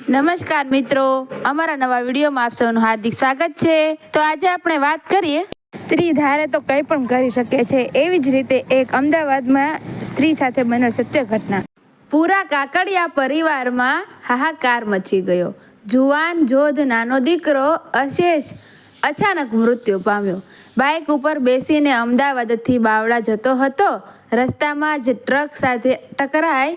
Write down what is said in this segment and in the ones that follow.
નમસ્કાર મિત્રો, અમારા નવા વિડીયોમાં આપ સૌનું હાર્દિક સ્વાગત છે। તો આજે આપણે વાત કરીએ સ્ત્રી ધારે તો કંઈ પણ કરી શકે છે, એવી જ રીતે એક અમદાવાદમાં સ્ત્રી સાથે બનેલ સત્ય ઘટના। પૂરા કાકડિયા પરિવારમાં હાહાકાર મચી ગયો। જુવાન જોધ નાનો દીકરો અશેષ અચાનક મૃત્યુ પામ્યો। બાઇક ઉપર બેસીને અમદાવાદથી બાવળા જતો હતો। રસ્તામાં જ ટ્રક સાથે ટકરાઈ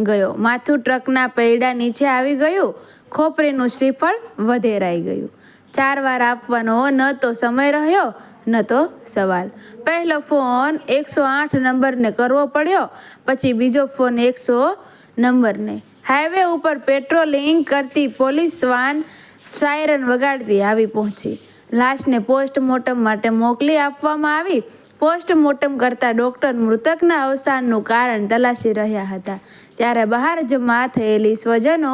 ગયો। માથું ટ્રકના પૈડા નીચે આવી ગયું। ખોપરીનું શ્રીફળ વધેરાઈ ગયું। 4 વાર આપવાનો ન તો સમય રહ્યો ન તો સવાલ। પહેલો ફોન 108 નંબરને કરવો પડ્યો, પછી બીજો ફોન 100 નંબરને। હાઈવે ઉપર પેટ્રોલિંગ કરતી પોલીસ વાન સાયરન વગાડતી આવી પહોંચી। લાશને પોસ્ટમોર્ટમ માટે મોકલી આપવામાં આવી। પોસ્ટમોર્ટમ કરતા ડોક્ટર મૃતકના અવસાનનું કારણ તલાશી રહ્યા હતા। ત્યારે બહાર જમા થયેલી સ્વજનો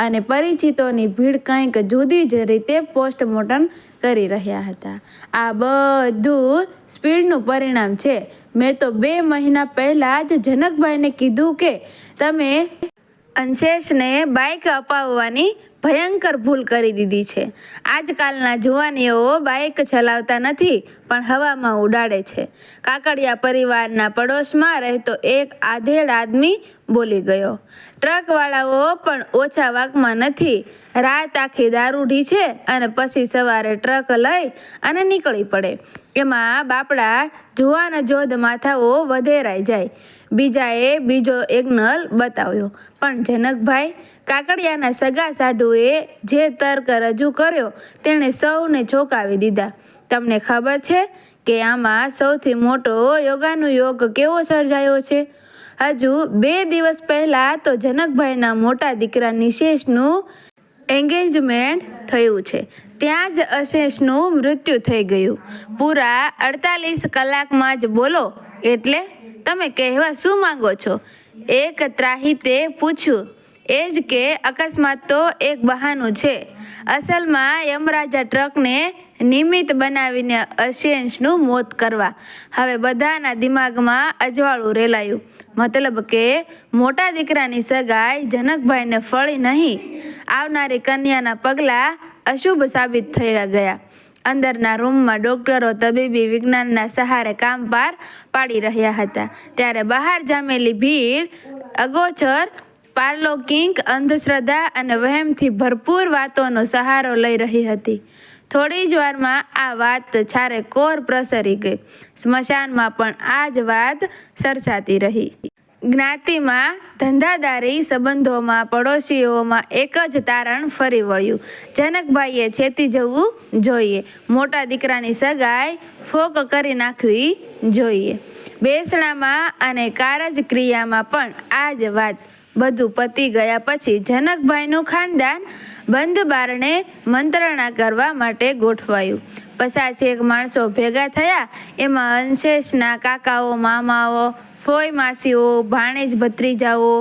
અને પરિચિતોની ભીડ કંઈક જુદી જ રીતે પોસ્ટમોર્ટમ કરી રહ્યા હતા। આ બધું સ્પીડનું પરિણામ છે। મેં તો 2 મહિના પહેલાં જ જનકભાઈને કીધું કે તમે અંશેષને બાઇક અપાવવાની ભયંકર ભૂલ કરી દીધી છે। આજકાલના જુવાનીઓ બાઇક ચલાવતા નથી, પણ હવામાં ઉડાડે છે। કાકડિયા પરિવારના પડોશમાં રહેતો એક આધેડ આદમી બોલી ગયો। ટ્રકવાળાઓ પણ ઓછા વાકમાં નથી। રાત આખી દારૂઢી છે અને પછી સવારે ટ્રક લઈ અને નીકળી પડે। એમાં બાપડા જુવાન જોધ માથાઓ વધેરાઈ જાય। બીજાએ બીજો એંગલ બતાવ્યો, પણ જનકભાઈ કાકડિયાના સગા સાઢુએ જે તર્ક રજૂ કર્યો તેણે સૌને ચોંકાવી દીધા। તમને ખબર છે કે આમાં સૌથી મોટો યોગાનુયોગ કેવો સર્જાયો છે? હજુ 2 દિવસ પહેલાં તો જનકભાઈના મોટા દીકરા નિશેષનું એન્ગેજમેન્ટ થયું છે, ત્યાં જ અશેષનું મૃત્યુ થઈ ગયું। પૂરા 48 કલાકમાં જ બોલો, એટલે તમે કહેવા શું માંગો છો? એક ત્રાહિતે પૂછ્યું। એ જ કે અકસ્માત તો એક બહાનું છે। અસલમાં યમરાજા ટ્રકને નિમિત્ત બનાવીને અશેષનું મોત કરવા। હવે બધાના દિમાગમાં અજવાળું રેલાયું। મતલબ કે મોટા દીકરાની સગાઈ જનકભાઈને ફળી નહીં, આવનારી કન્યાના પગલાં અશુભ સાબિત થઈ ગયા। અંદરના રૂમમાં ડોક્ટરો તબીબી વિજ્ઞાનના સહારે કામ પાર પાડી રહ્યા હતા, ત્યારે બહાર જામેલી ભીડ અગોચર પારલૌકિક અંધશ્રદ્ધા અને વહેમથી ભરપૂર વાતોનો સહારો લઈ રહી હતી। થોડી જ વારમાં આ વાત ચારે કોર પ્રસરી ગઈ। સ્મશાનમાં પણ આ જ વાત ચર્ચાતી રહી। જ્ઞાતિમાં, ધંધાદારી સંબંધોમાં, પડોશીઓમાં એક જ તારણ ફરી વળ્યું। જનકભાઈએ છેતી જવું જોઈએ। મોટા દીકરાની સગાઈ ફોક કરી નાખવી જોઈએ। બેસણામાં અને કારજક્રિયામાં પણ આ જ વાત। બધું પતી ગયા પછી જનકભાઈનું ખાનદાન બંધ બારણે મંત્રણા કરવા માટે ગોઠવાયું। 50 માણસો ભેગા થયા। એમાં અંશેષના કાકાઓ, મામાઓ, ફોઈ માસીઓ, ભાણેજ ભત્રીજાઓ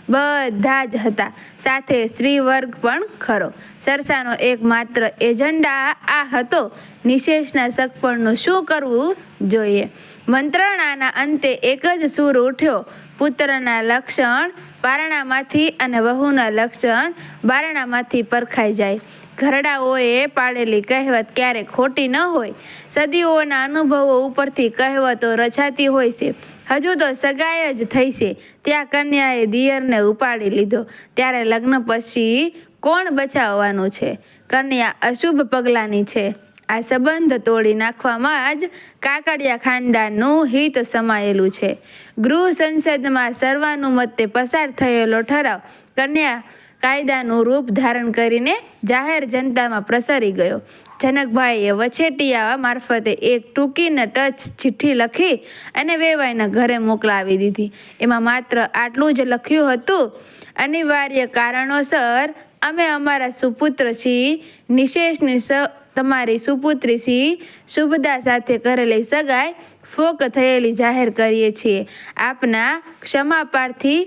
બધા જ હતા, સાથે સ્ત્રી વર્ગ પણ ખરો। ચર્ચાનો એકમાત્ર એજન્ડા આ હતો, નિશેષના સગપણનું શું કરવું જોઈએ। મંત્રણાના અંતે એક જ સૂર ઉઠ્યો, પુત્રના લક્ષણ પારણામાંથી અને વહુના લક્ષણ બારણામાંથી પરખાઈ જાય। ઘરડાઓએ પાડેલી કહેવત ક્યારે ખોટી ન હોય। સદીઓના અનુભવો ઉપરથી કહેવતો રચાતી હોય છે। હજુ તો સગાઈ જ થઈ છે, ત્યાં કન્યાએ દિયરને ઉપાડી લીધો, ત્યારે લગ્ન પછી કોણ બચાવવાનું છે? કન્યા અશુભ પગલાંની છે। આ સંબંધ તોડી નાખવામાં જ કાકડિયા ખાનદાનનું હિત સમાયેલું છે। ગૃહ સંસદમાં સર્વાનુમતે પસાર થયેલો ઠરાવ કન્યા કાયદાનું રૂપ ધારણ કરીને જાહેર જનતામાં પ્રસરી ગયો। જનકભાઈએ વછેટિયા મારફતે એક ટૂંકી ને ટચ ચિઠ્ઠી લખી અને વેવાઈના ઘરે મોકલાવી દીધી। એમાં માત્ર આટલું જ લખ્યું હતું, અનિવાર્ય કારણોસર અમે અમારા સુપુત્ર શ્રી નિશેષની તમારી સુપુત્રી શ્રી શુભદા સાથે કરેલી સગાઈ ફોક થયેલી જાહેર કરીએ છીએ। આપના ક્ષમાપાર્થી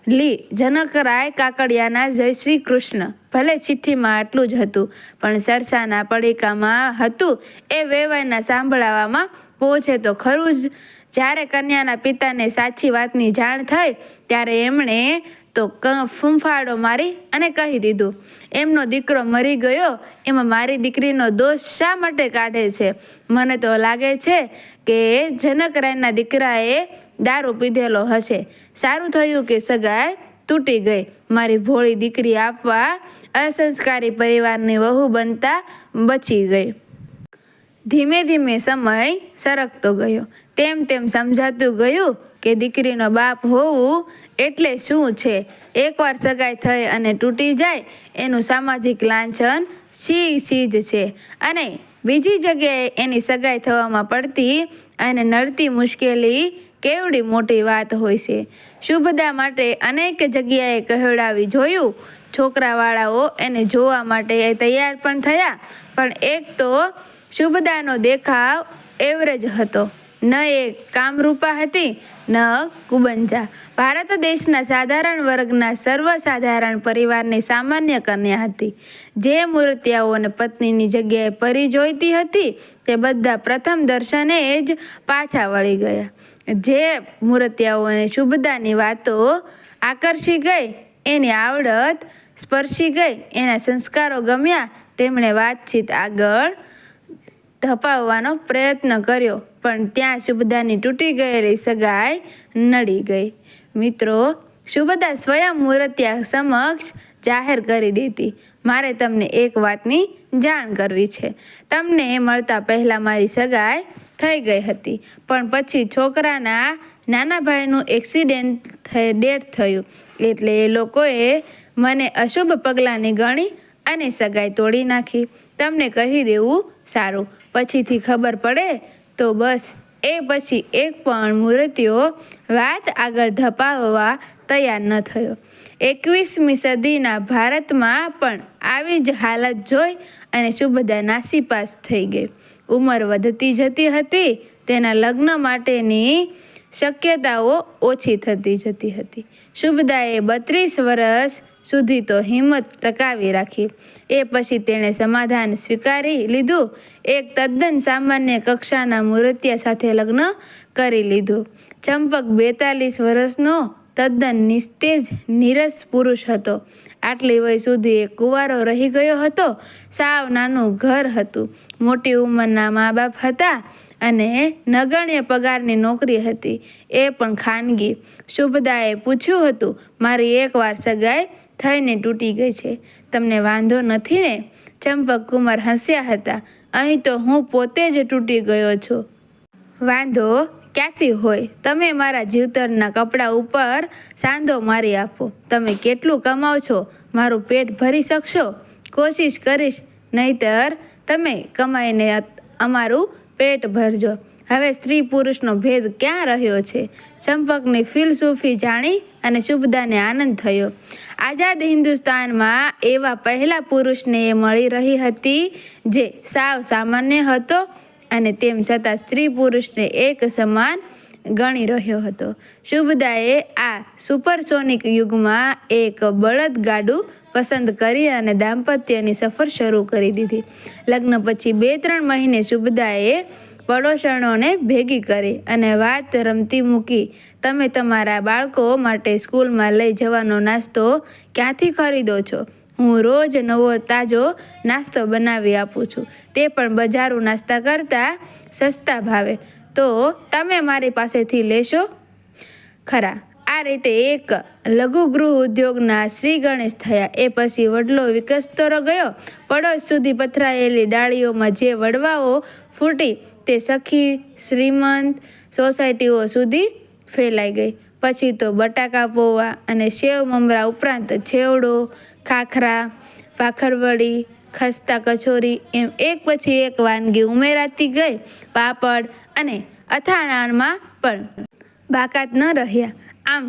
લી જનકરાય કાકડિયાના જય શ્રી કૃષ્ણ। ભલે ચિઠ્ઠીમાં આટલું જ હતું, પણ ચર્ચાના પડીકામાં હતું એ વેવાઈના સાંભળવામાં પહોંચે તો ખરું જ। જ્યારે કન્યાના પિતાને સાચી વાતની જાણ થઈ, ત્યારે એમણે તો ફૂંફાડો મારી અને કહી દીધું, એમનો દીકરો મરી ગયો એમાં મારી દીકરીનો દોષ શા માટે કાઢે છે? મને તો લાગે છે કે જનકરાયના દીકરાએ દારૂ પીધેલો હશે. સારું થયું કે સગાઈ તૂટી ગઈ. મારી ભોળી દીકરી આપવા અસંસ્કારી પરિવારની વહુ બનતા બચી ગઈ. ધીમે ધીમે સમય સરકતો ગયો. તેમ તેમ સમજાતું ગયું કે દીકરીનો બાપ હોવું એટલે શું છે. એકવાર સગાઈ થઈ અને તૂટી જાય એનું સામાજિક લાંછન શી ચીજ છે અને બીજી જગ્યાએ એની સગાઈ થવામાં પડતી અને નડતી મુશ્કેલી કેવડી મોટી વાત હોય છે. શુભદા માટે અનેક જગ્યાએ કહેવડાવી જોયું. છોકરાવાળાઓ એને જોવા માટે તૈયાર પણ થયા, પણ એક તો શુભદાનો દેખાવ એવરેજ હતો. ન એ કામરૂપા હતી ન કુબંજા. ભારત દેશના સાધારણ વર્ગના સર્વસાધારણ પરિવારની સામાન્ય કન્યા હતી. જે મૂર્તિયાઓને પત્નીની જગ્યાએ પરી જોઈતી હતી તે બધા પ્રથમ દર્શને જ પાછા વળી ગયા. જે મૂર્તિયાઓને શુભદાની વાતો આકર્ષી ગઈ, એની આવડત સ્પર્શી ગઈ, એના સંસ્કારો ગમ્યા, તેમણે વાતચીત આગળ ધપાવવાનો પ્રયત્ન કર્યો, પણ ત્યાં શુભદાની તૂટી ગયેલી સગાઈ નડી ગઈ. મિત્રો, શુભદા સ્વયં મૂર્તિયા સમક્ષ જાહેર કરી દેતી, મારે તમને એક વાતની જાણ કરવી છે. તમને મળતા પહેલાં મારી સગાઈ થઈ ગઈ હતી, પણ પછી છોકરાના નાના ભાઈનું ડેથ થયું, એટલે એ લોકોએ મને અશુભ પગલાંની ગણી અને સગાઈ તોડી નાખી. તમને કહી દેવું સારું, પછીથી ખબર પડે તો બસ. એ પછી એક પણ મૂર્તિઓ વાત આગળ ધપાવવા તૈયાર ન થયો. 21મી સદીના ભારતમાં પણ આવી જ હાલત જોઈ અને શુભદા નાસીપાસ થઈ ગઈ. ઉંમર વધતી જતી હતી, તેના લગ્ન માટેની શક્યતાઓ ઓછી થતી જતી હતી. શુભદાએ 32 વર્ષ સુધી તો હિંમત ટકાવી રાખી. એ પછી તેણે સમાધાન સ્વીકારી લીધું. એક તદ્દન સામાન્ય કક્ષાના મૂર્તિયા સાથે લગ્ન કરી લીધું. ચંપક 42 વર્ષનો તદ્દન નિસ્તેજ નીરસ પુરુષ હતો. આટલી વય સુધી એ કુંવારો રહી ગયો હતો. સાવ નાનું ઘર હતું, મોટી ઉંમરના મા બાપ હતા અને નગણ્ય પગારની નોકરી હતી, એ પણ ખાનગી. શુભદાએ પૂછ્યું હતું, મારી એકવાર સગાઈ થઈને તૂટી ગઈ છે, તમને વાંધો નથી ને? ચંપક કુમાર હસ્યા હતા, અહીં તો હું પોતે જ તૂટી ગયો છું. વાંધો ક્યાંથી હોય? તમે મારા જીવતરના કપડા ઉપર સાંધો મારી આપો. તમે કેટલું કમાવ છો? મારું પેટ ભરી શકશો? કોશિશ કરીશ, નહીંતર તમે કમાઈને અમારું પેટ ભરજો. હવે સ્ત્રી પુરુષનો ભેદ ક્યાં રહ્યો છે? ચંપકની ફિલસૂફી જાણી અને શુભદાને આનંદ થયો. આઝાદ હિન્દુસ્તાનમાં એવા પહેલા પુરુષને એ મળી રહી હતી જે સાવ સામાન્ય હતો અને તેમ છતાં સ્ત્રી પુરુષને એક સમાન ગણી રહ્યો હતો. શુભદાએ આ સુપરસોનિક યુગમાં એક બળદગાડું પસંદ કરી અને દાંપત્યની સફર શરૂ કરી દીધી. લગ્ન પછી 2-3 મહિને શુભદાએ પડોશણોને ભેગી કરી અને વાત રમતી મૂકી. તમે તમારા બાળકો માટે સ્કૂલમાં લઈ જવાનો નાસ્તો ક્યાંથી ખરીદો છો? હું રોજ નવો તાજો નાસ્તો બનાવી આપું છું, તે પણ બજારું નાસ્તા કરતાં સસ્તા ભાવે. તો તમે મારી પાસેથી લેશો ખરા? આ રીતે એક લઘુગૃહ ઉદ્યોગના શ્રી ગણેશ થયા. એ પછી વડલો વિકસતો ગયો. પડોશ સુધી પથરાયેલી ડાળીઓમાં જે વડવાઓ ફૂટી તે સખી શ્રીમંત સોસાયટીઓ સુધી ફેલાઈ ગઈ. પછી તો બટાકા પૌવા અને સેવ મમરા ઉપરાંત છેવડો, ખાખરા, ભાખરવડી, ખસ્તા કચોરી એમ એક પછી એક વાનગી ઉમેરાતી ગઈ. પાપડ અને અથાણામાં પણ બાકાત ન રહ્યા. આમ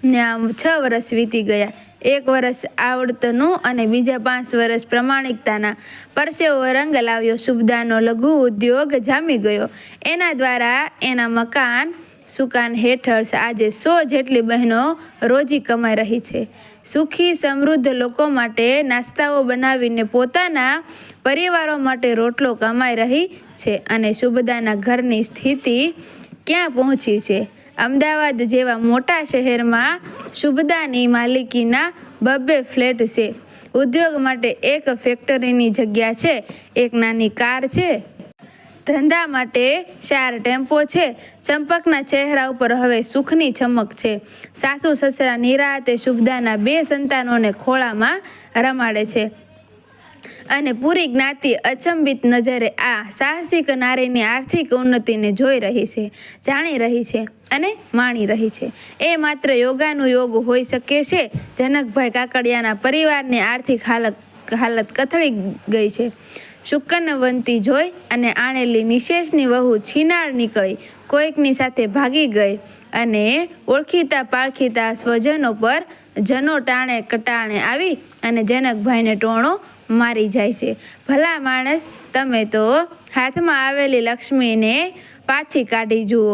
ને આમ 6 વર્ષ વીતી ગયા. 1 વર્ષ આવડતનું અને બીજા 5 વર્ષ પ્રમાણિકતાના. પરસેવો રંગ લાવ્યો. શુભદાનો લઘુ ઉદ્યોગ જામી ગયો. એના દ્વારા એના મકાન સુકાન હેઠળ આજે 100 જેટલી બહેનો રોજી કમાઈ રહી છે. સુખી સમૃદ્ધ લોકો માટે નાસ્તાઓ બનાવીને પોતાના પરિવારો માટે રોટલો કમાઈ રહી છે. અને શુભદાના ઘરની સ્થિતિ ક્યાં પહોંચી છે? અમદાવાદ જેવા મોટા શહેરમાં શુભદાની માલિકીના 2 ફ્લેટ છે. ઉદ્યોગ માટે એક ફેક્ટરીની જગ્યા છે, એક નાની કાર છે, ધંધા માટે 4 ટેમ્પો છે. ચંપકના ચહેરા ઉપર હવે સુખની ચમક છે. સાસુ સસરા નિરાતે શુભદાના 2 સંતાનોને ખોળામાં રમાડે છે અને પૂરી જ્ઞાતિ અચંબિત નજરે આ સાહસિક નારીની આર્થિક ઉન્નતિને જોઈ રહી છે, જાણી રહી છે અને માણી રહી છે. એ માત્ર યોગાનું યોગ હોઈ શકે છે. જનકભાઈ કાકડિયાના પરિવારની આર્થિક હાલત કથળી ગઈ છે. શુકનવંતી જોઈ અને આણેલી નિશેષની વહુ છીનાળ નીકળી, કોઈકની સાથે ભાગી ગઈ અને ઓળખીતા પાળખીતા સ્વજનો પર જનો ટાણે કટાણે આવી અને જનકભાઈને ટોણો મારી જાય છે. ભલા માણસ, તમે તો હાથમાં આવેલી લક્ષ્મીને પાછી કાઢી જુઓ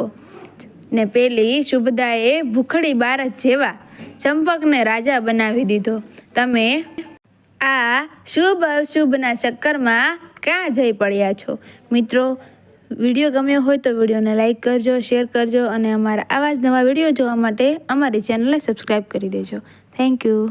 ને પેલી શુભદાએ ભૂખડી બારસ જેવા ચંપકને રાજા બનાવી દીધો. તમે આ શુભ અશુભના ચક્કરમાં ક્યાં જઈ પડ્યા છો? મિત્રો, વિડીયો ગમ્યો હોય તો વિડીયોને લાઈક કરજો, શેર કરજો અને અમારા આવા જ નવા વિડીયો જોવા માટે અમારી ચેનલને સબસ્ક્રાઈબ કરી દેજો. Thank you.